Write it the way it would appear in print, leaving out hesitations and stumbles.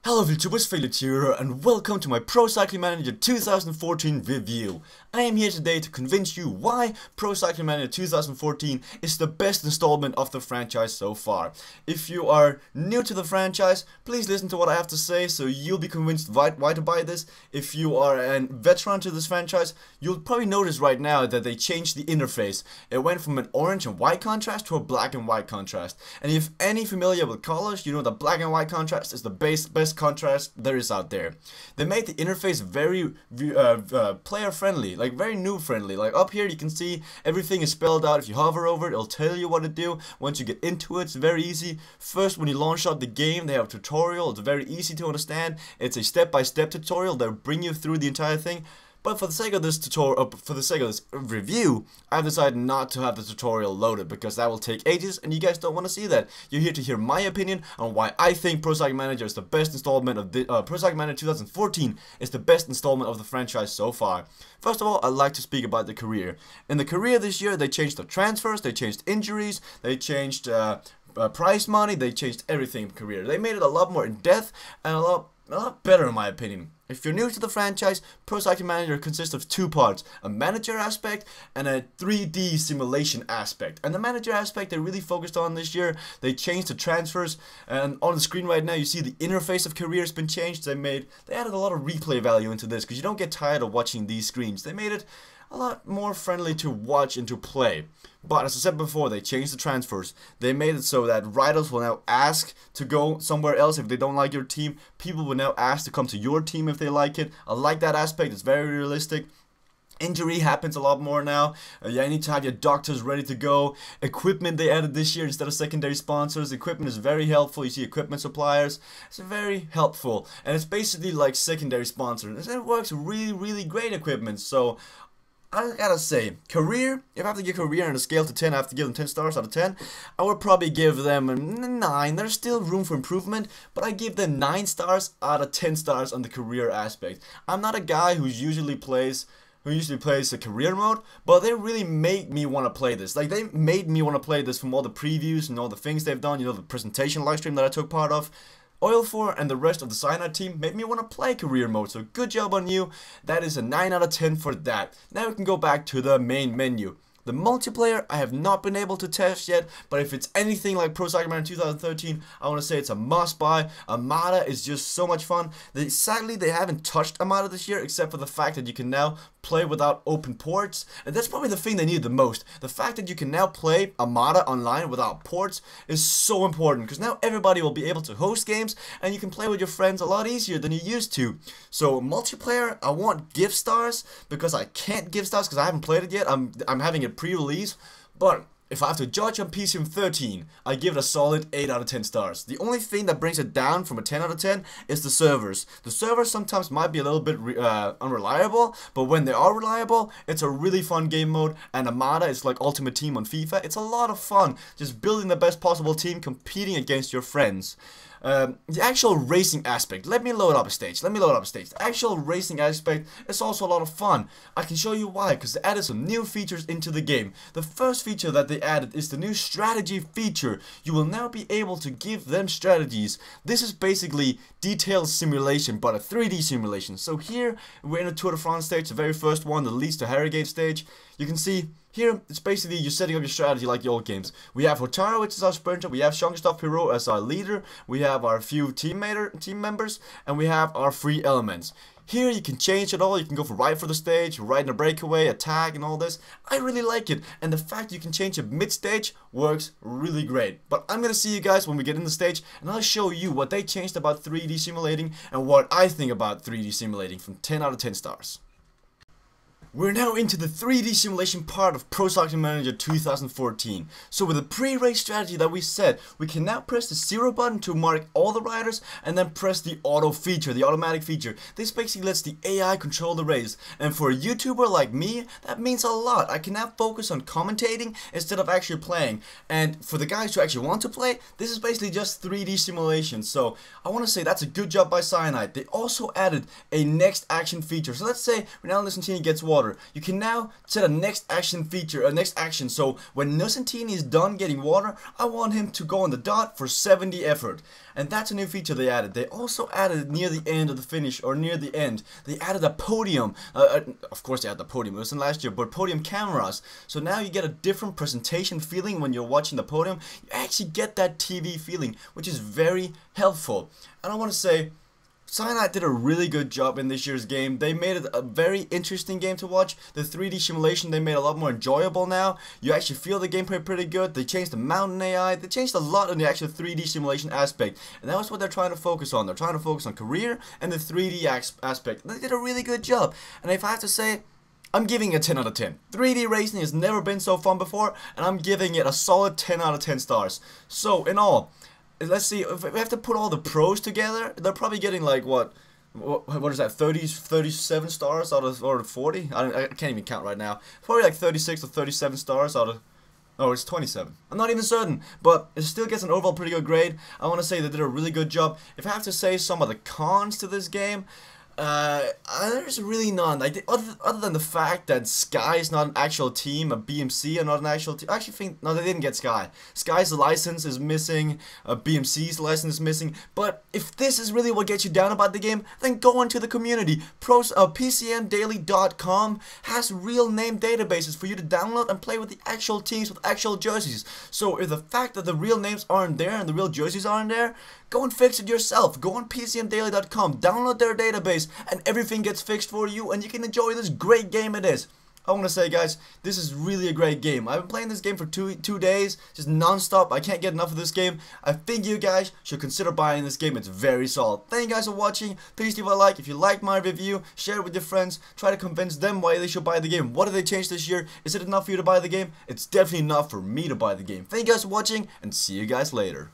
Hello VTubers, Felix here, and welcome to my Pro Cycling Manager 2014 review. I am here today to convince you why Pro Cycling Manager 2014 is the best installment of the franchise so far. If you are new to the franchise, please listen to what I have to say so you'll be convinced why to buy this. If you are a veteran to this franchise, you'll probably notice right now that they changed the interface. It went from an orange and white contrast to a black and white contrast. And if any familiar with colors, you know that black and white contrast is the best contrast there is out there. They made the interface very player friendly, like very noob friendly. Like up here you can see everything is spelled out. If you hover over it, it'll tell you what to do. Once you get into it, it's very easy. First, when you launch out the game, they have a tutorial. It's very easy to understand. It's a step-by-step tutorial that will bring you through the entire thing. But for the sake of this tutorial, for the sake of this review, I've decided not to have the tutorial loaded because that will take ages and you guys don't want to see that. You're here to hear my opinion on why I think Pro Cycling Manager is the best installment of the Pro Cycling Manager 2014 is the best installment of the franchise so far. First of all, I'd like to speak about the career. In the career this year, they changed the transfers, they changed injuries, they changed prize money, they changed everything in career. They made it a lot more in depth and a lot better in my opinion. If you're new to the franchise, Pro Cycling Manager consists of two parts, a manager aspect and a 3D simulation aspect. And the manager aspect they really focused on this year. They changed the transfers, and on the screen right now you see the interface of career has been changed. They added a lot of replay value into this because you don't get tired of watching these screens. They made it a lot more friendly to watch and to play. But as I said before, they changed the transfers. They made it so that riders will now ask to go somewhere else if they don't like your team. People will now ask to come to your team if they like it. I like that aspect. It's very realistic. Injury happens a lot more now. You need to have your doctors ready to go. Equipment they added this year instead of secondary sponsors. Equipment is very helpful. You see equipment suppliers. It's very helpful. And it's basically like secondary sponsors. And it works really great equipment. So I gotta say, career, if I have to give career on a scale to 10, I have to give them 10 stars out of 10. I would probably give them a 9. There's still room for improvement, but I give them 9 stars out of 10 stars on the career aspect. I'm not a guy who usually plays a career mode, but they really made me want to play this. Like, they made me want to play this from all the previews and all the things they've done, you know, the presentation livestream that I took part of. Oil4 and the rest of the Cyanide team made me want to play career mode, so good job on you. That is a 9 out of 10 for that. Now we can go back to the main menu. The multiplayer I have not been able to test yet, but if it's anything like Pro Cycling Manager 2013, I want to say it's a must buy. Armada is just so much fun. Sadly, they haven't touched Armada this year except for the fact that you can now play without open ports, and that's probably the thing they need the most. The fact that you can now play Armada online without ports is so important because now everybody will be able to host games and you can play with your friends a lot easier than you used to. So multiplayer, I want gift stars because I can't give stars because I haven't played it yet. I'm having it pre-release, but if I have to judge on PCM 13, I give it a solid 8 out of 10 stars. The only thing that brings it down from a 10 out of 10 is the servers. The servers sometimes might be a little bit unreliable, but when they are reliable, it's a really fun game mode, and Armada is like Ultimate Team on FIFA. It's a lot of fun, just building the best possible team, competing against your friends. The actual racing aspect, let me load up a stage. The actual racing aspect is also a lot of fun. I can show you why, because they added some new features into the game. The first feature that they added is the new strategy feature. You will now be able to give them strategies. This is basically detailed simulation, but a 3D simulation. So here, we're in a Tour de France stage, the very first one that leads to Harrogate stage. You can see here, it's basically you're setting up your strategy like the old games. We have Hotaro, which is our sprinter. We have Jean-Christophe Pirot as our leader. We have our few team members. And we have our free elements. Here you can change it all. You can go for right for the stage, right in a breakaway, attack, and all this. I really like it. And the fact you can change it mid-stage works really great. But I'm going to see you guys when we get in the stage. And I'll show you what they changed about 3D simulating and what I think about 3D simulating from 10 out of 10 stars. We're now into the 3D simulation part of Pro Cycling Manager 2014. So with the pre-race strategy that we set, we can now press the 0 button to mark all the riders and then press the auto feature, the automatic feature. This basically lets the AI control the race. And for a YouTuber like me, that means a lot. I can now focus on commentating instead of actually playing. And for the guys who actually want to play, this is basically just 3D simulation. So I want to say that's a good job by Cyanide. They also added a next action feature. So let's say Ronaldo Santini gets water. water, you can now set a next action feature, a next action. So when Nusantini is done getting water, I want him to go on the dot for 70 effort. And that's a new feature they added. They also added near the end of the finish, or near the end, they added a podium. Of course they added the podium, it was in last year, but podium cameras. So now you get a different presentation feeling when you're watching the podium. You actually get that TV feeling, which is very helpful. And I want to say, Cyanide did a really good job in this year's game. They made it a very interesting game to watch. The 3D simulation they made a lot more enjoyable now. You actually feel the gameplay pretty good. They changed the mountain AI. They changed a lot in the actual 3D simulation aspect. And that was what they're trying to focus on. They're trying to focus on career and the 3D aspect. They did a really good job. And if I have to say, I'm giving it a 10 out of 10. 3D racing has never been so fun before, and I'm giving it a solid 10 out of 10 stars. So, in all, let's see, if we have to put all the pros together, they're probably getting like, what is that, 37 stars out of 40? I can't even count right now. Probably like 36 or 37 stars out of... Oh, it's 27. I'm not even certain, but it still gets an overall pretty good grade. I want to say they did a really good job. If I have to say some of the cons to this game, there's really none. Like, other than the fact that Sky is not an actual team, a BMC are not an actual team. I actually think, no, they didn't get Sky. Sky's license is missing, BMC's license is missing. But if this is really what gets you down about the game, then go into the community. PCMDaily.com has real name databases for you to download and play with the actual teams with actual jerseys. So if the fact that the real names aren't there and the real jerseys aren't there, go and fix it yourself. Go on PCMDaily.com, download their database, and everything gets fixed for you, and you can enjoy this great game it is. I want to say, guys, this is really a great game. I've been playing this game for two days, just non-stop. I can't get enough of this game. I think you guys should consider buying this game. It's very solid. Thank you guys for watching. Please leave a like if you liked my review. Share it with your friends. Try to convince them why they should buy the game. What did they change this year? Is it enough for you to buy the game? It's definitely enough for me to buy the game. Thank you guys for watching, and see you guys later.